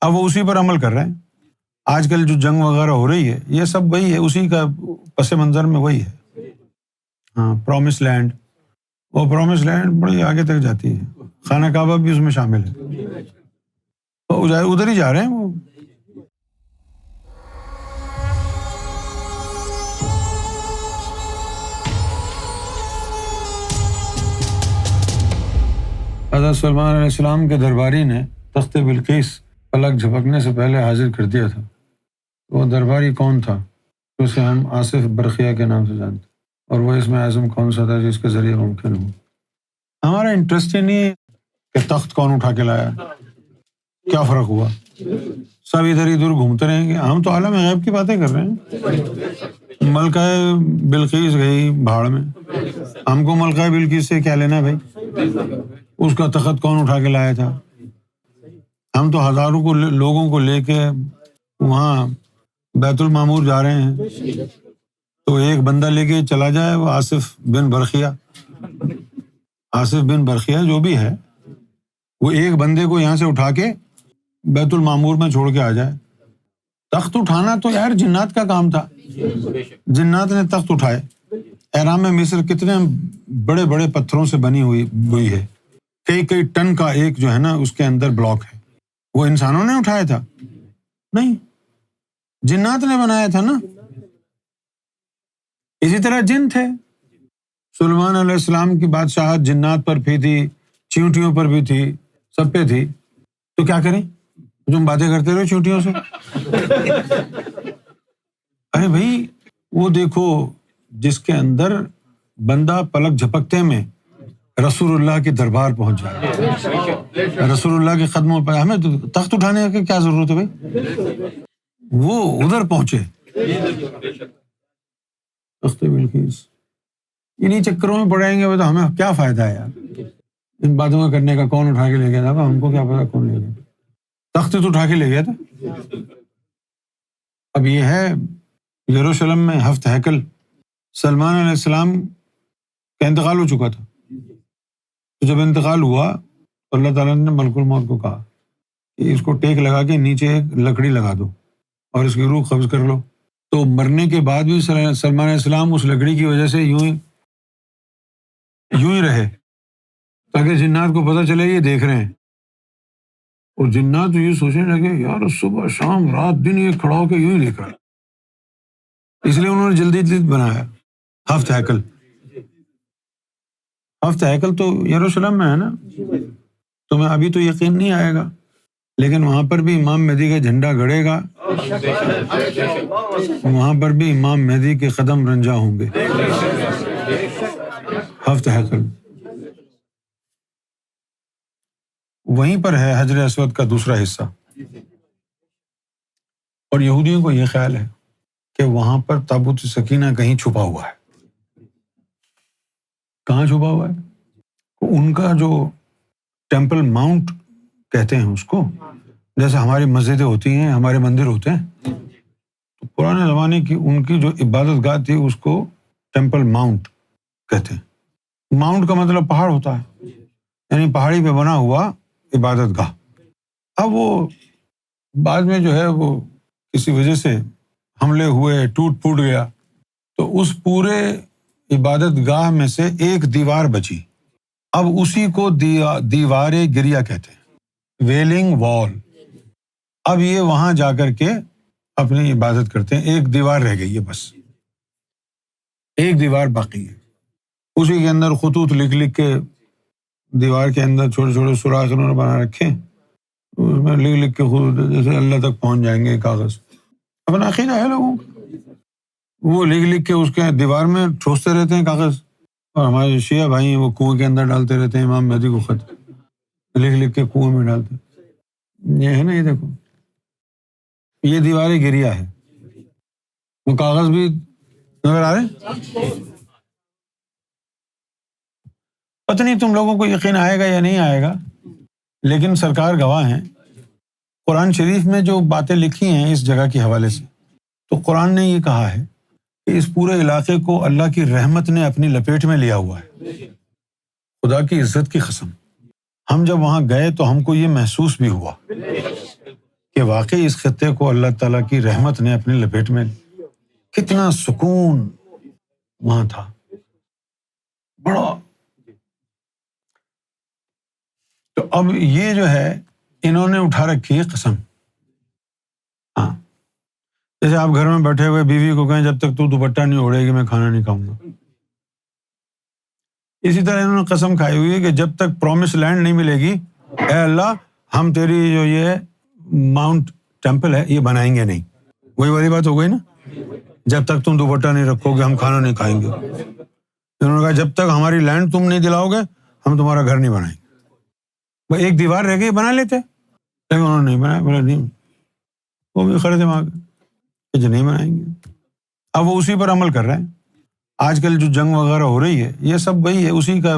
اب وہ اسی پر عمل کر رہے ہیں. آج کل جو جنگ وغیرہ ہو رہی ہے یہ سب وہی ہے، اسی کا پس منظر میں وہی ہے. ہاں، پرومس لینڈ، وہ پرومس لینڈ بڑی آگے تک جاتی ہے، خانہ کعبہ بھی اس میں شامل ہے، تو ادھر ہی جا رہے ہیں وہ. حضرت سلمان علیہ السلام کے درباری نے تخت بلقیس پلک جھپکنے سے پہلے حاضر کر دیا تھا. وہ درباری کون تھا؟ اسے ہم آصف برقیہ کے نام سے جانتے، اور وہ اسم اعظم کون سا تھا جس کے ذریعے ممکن ہو. ہمارا انٹرسٹ ہی نہیں ہے کہ تخت کون اٹھا کے لایا، کیا فرق ہوا، سب ادھر ادھر گھومتے رہیں گے. ہم تو عالم غیب کی باتیں کر رہے ہیں. ملکہ بلقیس گئی بھاڑ میں، ہم کو ملکہ بلقیس سے کیا لینا بھائی، اس کا تخت کون اٹھا کے لایا تھا. ہم تو ہزاروں کو لوگوں کو لے کے وہاں بیت المعمور جا رہے ہیں، تو ایک بندہ لے کے چلا جائے، وہ آصف بن برقیہ، آصف بن برقیہ جو بھی ہے، وہ ایک بندے کو یہاں سے اٹھا کے بیت المعمور میں چھوڑ کے آ جائے. تخت اٹھانا تو یار جنات کا کام تھا، جنات نے تخت اٹھائے. احرام مصر کتنے بڑے بڑے پتھروں سے بنی ہوئی ہے، کئی ٹن کا ایک جو ہے نا اس کے اندر بلاک ہے. وہ انسانوں نے اٹھایا تھا؟ نہیں، جنات نے بنایا تھا نا. اسی طرح جن تھے. سلیمان علیہ السلام کی بادشاہت جنات پر بھی تھی، چیونٹیوں پر بھی تھی، سب پہ تھی. تو کیا کریں، تم باتیں کرتے رہو چیونٹیوں سے. ارے بھائی وہ دیکھو جس کے اندر بندہ پلک جھپکتے میں رسول اللہ کے دربار پہنچ جائے، رسول اللہ کے قدموں پہ. ہمیں تو تخت اٹھانے کی کیا ضرورت ہے بھائی، وہ ادھر پہنچے. تخت بلقیس انہیں چکروں میں پڑیں گے تو ہمیں کیا فائدہ ہے یار، ان باتوں میں کرنے کا. کون اٹھا کے لے گیا تھا، ہم کو کیا پتا کون لے گیا. تخت تو اٹھا کے لے گیا تھا. اب یہ ہے یروشلم میں ہفت ہیکل. سلمان علیہ السلام کا انتقال ہو چکا تھا، تو جب انتقال ہوا تو اللہ تعالیٰ نے ملک الموت کو کہا کہ اس کو ٹیک لگا کے نیچے ایک لکڑی لگا دو اور اس کی روح قبض کر لو. تو مرنے کے بعد بھی سلمان علیہ السلام اس لکڑی کی وجہ سے یوں ہی رہے، تاکہ جنات کو پتہ چلے یہ دیکھ رہے ہیں. اور جنات تو یہ سوچنے لگے یار صبح شام رات دن یہ کھڑا ہو کے یوں ہی دیکھ رہا ہے. اس لیے انہوں نے جلدی بنایا ہفت ہیکل. ہفت ہیکل تو یروشلم میں ہے نا. تمہیں ابھی تو یقین نہیں آئے گا، لیکن وہاں پر بھی امام مہدی کا جھنڈا گڑے گا، وہاں پر بھی امام مہدی کے قدم رنجا ہوں گے. ہفت ہیکل وہیں پر ہے، حجر اسود کا دوسرا حصہ. اور یہودیوں کو یہ خیال ہے کہ وہاں پر تابوت سکینہ کہیں چھپا ہوا ہے. کہاں چھپا ہوا ہے؟ ان کا جو ٹیمپل ماؤنٹ کہتے ہیں اس کو، جیسے ہماری مسجدیں ہوتی ہیں، ہمارے مندر ہوتے ہیں، تو پرانے زمانے کی ان کی جو عبادت گاہ تھی اس کو ٹیمپل ماؤنٹ کہتے ہیں. ماؤنٹ کا مطلب پہاڑ ہوتا ہے، یعنی پہاڑی پہ بنا ہوا عبادت گاہ. اب وہ بعد میں جو ہے وہ کسی وجہ سے حملے ہوئے، ٹوٹ پھوٹ گیا، تو اس پورے عبادت گاہ میں سے ایک دیوار بچی. اب اسی کو دیوار گریا کہتے ہیں، ویلنگ وال. اب یہ وہاں جا کر کے اپنی عبادت کرتے ہیں. ایک دیوار رہ گئی ہے، بس ایک دیوار باقی ہے. اسی کے اندر خطوط لکھ کے دیوار کے اندر چھوٹے چھوٹے سوراخ انہوں نے بنا رکھے، اس میں لکھ کے خود جیسے اللہ تک پہنچ جائیں گے کاغذ. اپنا عقیدہ ہے لوگوں کا، وہ لکھ کے اس کے دیوار میں ٹھوستے رہتے ہیں کاغذ. اور ہمارے شیعہ بھائی ہیں وہ کنویں کے اندر ڈالتے رہتے ہیں امام مہدی کو خط لکھ کے کنویں میں ڈالتے. یہ ہے نا، یہ دیکھو یہ دیوار گریا ہے، وہ کاغذ بھی نظر آ رہے ہیں. پتہ نہیں تم لوگوں کو یقین آئے گا یا نہیں آئے گا، لیکن سرکار گواہ ہیں. قرآن شریف میں جو باتیں لکھی ہیں اس جگہ کے حوالے سے، تو قرآن نے یہ کہا ہے کہ اس پورے علاقے کو اللہ کی رحمت نے اپنی لپیٹ میں لیا ہوا ہے. خدا کی عزت کی قسم، ہم جب وہاں گئے تو ہم کو یہ محسوس بھی ہوا کہ واقعی اس خطے کو اللہ تعالیٰ کی رحمت نے اپنی لپیٹ میں کتنا سکون وہاں تھا بڑا. تو اب یہ جو ہے انہوں نے اٹھا رکھی ہے قسم. ہاں جیسے آپ گھر میں بیٹھے ہوئے بیوی کو کہیں جب تک تو دوپٹہ نہیں اوڑھے گی میں کھانا نہیں کھاؤں گا. اسی طرح انہوں نے قسم کھائی ہوئی ہے کہ جب تک پرومس لینڈ نہیں ملے گی اے اللہ ہم تیری جو یہ ماؤنٹ ٹیمپل ہے یہ بنائیں گے نہیں. وہی والی بات ہو گئی نا, جب تک تم دوپٹہ نہیں رکھو گے ہم کھانا نہیں کھائیں گے. انہوں نے کہا جب تک ہماری لینڈ تم نہیں دلاؤ گے ہم تمہارا گھر نہیں بنائیں گے. وہ ایک دیوار رہ گئی بنا لیتے, لیکن انہوں نے نہیں بنایا. بولا نہیں, وہ بھی خرے دماغ کہ جو نہیں بنائیں گے. اب وہ اسی پر عمل کر رہے ہیں. آج کل جو جنگ وغیرہ ہو رہی ہے یہ سب وہی ہے, اسی کا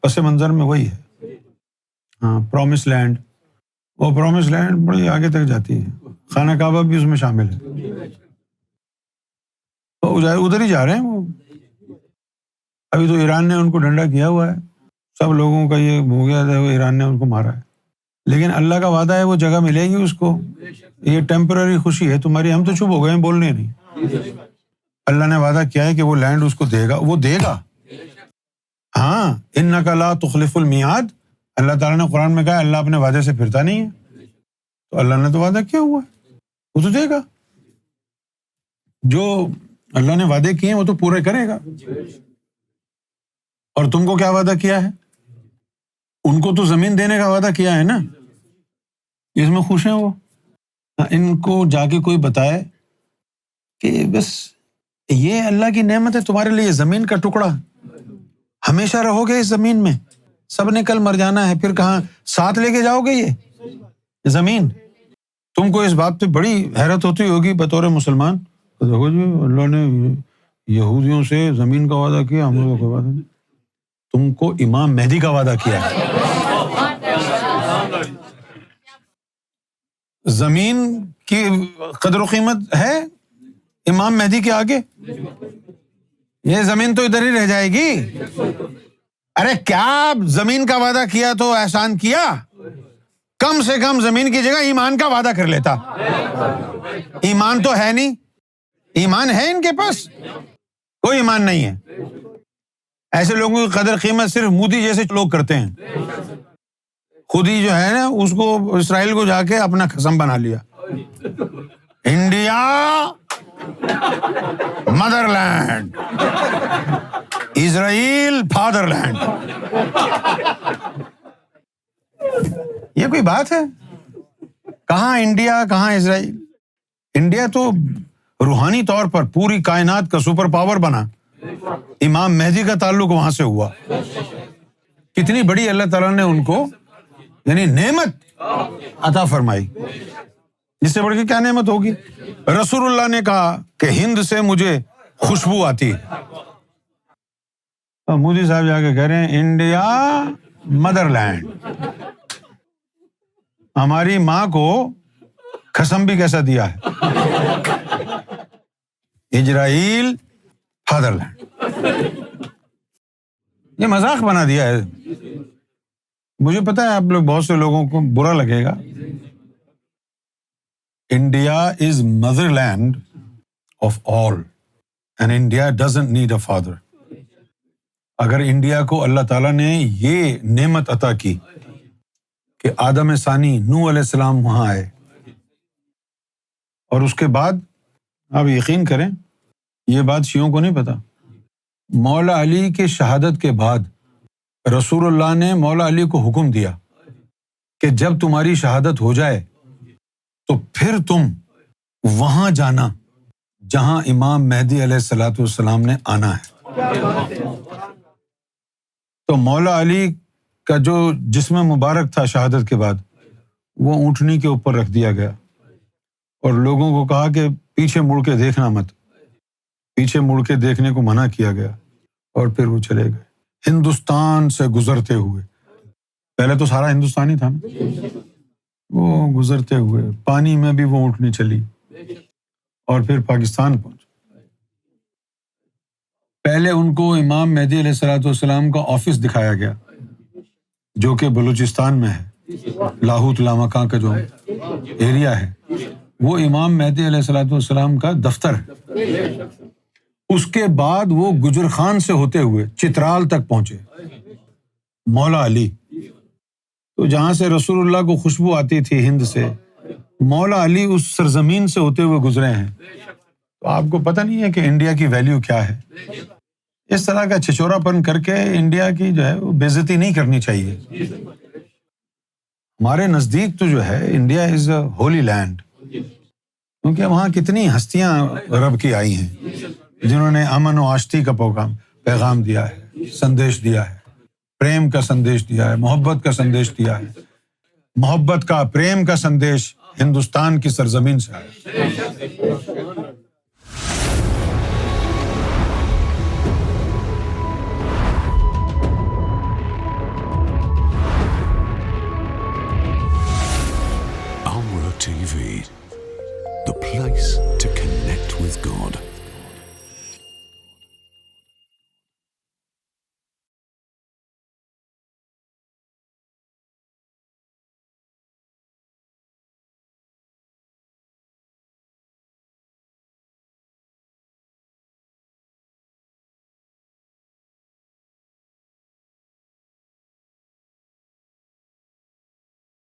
پس منظر میں وہی ہے. ہاں پرومس لینڈ, وہ پرومس لینڈ بڑی آگے تک جاتی ہے, خانہ کعبہ بھی اس میں شامل ہے. تو ادھر ہی جا رہے ہیں وہ. ابھی تو ایران نے ان کو ڈنڈا کیا ہوا ہے, سب لوگوں کا یہ ہو گیا تھا, وہ ایران نے ان کو مارا ہے. لیکن اللہ کا وعدہ ہے وہ جگہ ملے گی اس کو. یہ ٹیمپرری خوشی ہے تمہاری, ہم تو چپ ہو گئے ہیں بولنے نہیں. اللہ نے وعدہ کیا ہے کہ وہ لینڈ اس کو دے گا, وہ دے گا. ہاں انک لا تخلف المیعاد, اللہ تعالیٰ نے قرآن میں کہا اللہ اپنے وعدے سے پھرتا نہیں ہے. تو اللہ نے تو وعدہ کیا ہوا ہے, وہ تو دے گا. جو اللہ نے وعدے کیے ہیں وہ تو پورے کرے گا. اور تم کو کیا وعدہ کیا ہے؟ ان کو تو زمین دینے کا وعدہ کیا ہے نا, اس میں خوش ہیں وہ. ان کو جا کے کوئی بتائے کہ بس یہ اللہ کی نعمت ہے تمہارے لیے, زمین کا ٹکڑا, ہمیشہ رہو گے اس زمین میں, سب نے کل مر جانا ہے, پھر کہاں ساتھ لے کے جاؤ گے یہ زمین؟ تم کو اس بات پہ بڑی حیرت ہوتی ہوگی بطور مسلمان. تو دیکھو جی اللہ نے یہودیوں سے زمین کا وعدہ کیا, ہم لوگوں کا وعدہ نہیں. تم کو امام مہدی کا وعدہ کیا ہے. زمین کی قدر و قیمت ہے امام مہدی کے آگے؟ یہ زمین تو ادھر ہی رہ جائے گی. ارے کیا زمین کا وعدہ کیا تو احسان کیا, کم سے کم زمین کی جگہ ایمان کا وعدہ کر لیتا. ایمان تو ہے نہیں. ایمان ہے ان کے پاس؟ کوئی ایمان نہیں ہے. ایسے لوگوں کی قدر قیمت صرف مودی جیسے لوگ کرتے ہیں. خود ہی جو ہے نا اس کو اسرائیل کو جا کے اپنا قسم بنا لیا, انڈیا مدر لینڈ, اسرائیل فادر لینڈ. یہ کوئی بات ہے؟ کہاں انڈیا کہاں اسرائیل. انڈیا تو روحانی طور پر پوری کائنات کا سپر پاور بنا, امام مہدی کا تعلق وہاں سے ہوا. کتنی بڑی اللہ تعالیٰ نے ان کو یعنی نعمت عطا فرمائی, جس سے بڑھ کے کیا نعمت ہوگی. رسول اللہ نے کہا کہ ہند سے مجھے خوشبو آتی. مودی صاحب جا کے کہہ رہے ہیں انڈیا مدر لینڈ. ہماری ماں کو قسم بھی کیسا دیا ہے, اسرائیل فادر لینڈ. یہ مذاق بنا دیا ہے. مجھے پتا ہے آپ لوگ بہت سے لوگوں کو برا لگے گا. India is motherland of all and India doesn't need a father. اگر انڈیا کو اللہ تعالیٰ نے یہ نعمت عطا کی کہ آدم ثانی نوح علیہ السلام وہاں آئے, اور اس کے بعد آپ یقین کریں یہ بات شیعوں کو نہیں پتا, مولا علی کے شہادت کے بعد رسول اللہ نے مولا علی کو حکم دیا کہ جب تمہاری شہادت ہو جائے تو پھر تم وہاں جانا جہاں امام مہدی علیہ الصلوۃ والسلام نے آنا ہے. تو مولا علی کا جو جسم مبارک تھا شہادت کے بعد وہ اونٹنی کے اوپر رکھ دیا گیا, اور لوگوں کو کہا کہ پیچھے مڑ کے دیکھنا مت. پیچھے مڑ کے دیکھنے کو منع کیا گیا, اور پھر وہ چلے گئے ہندوستان سے گزرتے ہوئے. پہلے تو سارا ہندوستان ہی تھا نا, وہ گزرتے ہوئے پانی میں بھی وہ اونٹنی چلی, اور پھر پاکستان پہنچ. پہلے ان کو امام مہدی علیہ الصلوۃ والسلام کا آفس دکھایا گیا جو کہ بلوچستان میں ہے, لاہوت لامکاں کا جو ایریا ہے، وہ امام مہدی علیہ الصلوۃ والسلام کا دفتر ہے۔ اس کے بعد وہ گجر خان سے ہوتے ہوئے چترال تک پہنچے، مولا علی۔ تو جہاں سے رسول اللہ کو خوشبو آتی تھی ہند سے، مولا علی اس سرزمین سے ہوتے ہوئے گزرے ہیں۔ تو آپ کو پتہ نہیں ہے کہ انڈیا کی ویلیو کیا ہے؟ اس طرح کا چھچورا پن کر کے انڈیا کی جو ہے وہ بے عزتی نہیں کرنی چاہیے۔ ہمارے نزدیک تو جو ہے India is a holy land, کیونکہ وہاں کتنی ہستیاں رب کی آئی ہیں جنہوں نے امن و آشتی کا پیغام دیا ہے، سندیش دیا ہے، پریم کا سندیش دیا ہے، محبت کا سندیش دیا ہے۔ محبت کا، پریم کا سندیش ہندوستان کی سرزمین سے ہے۔ TV, the place to connect with God.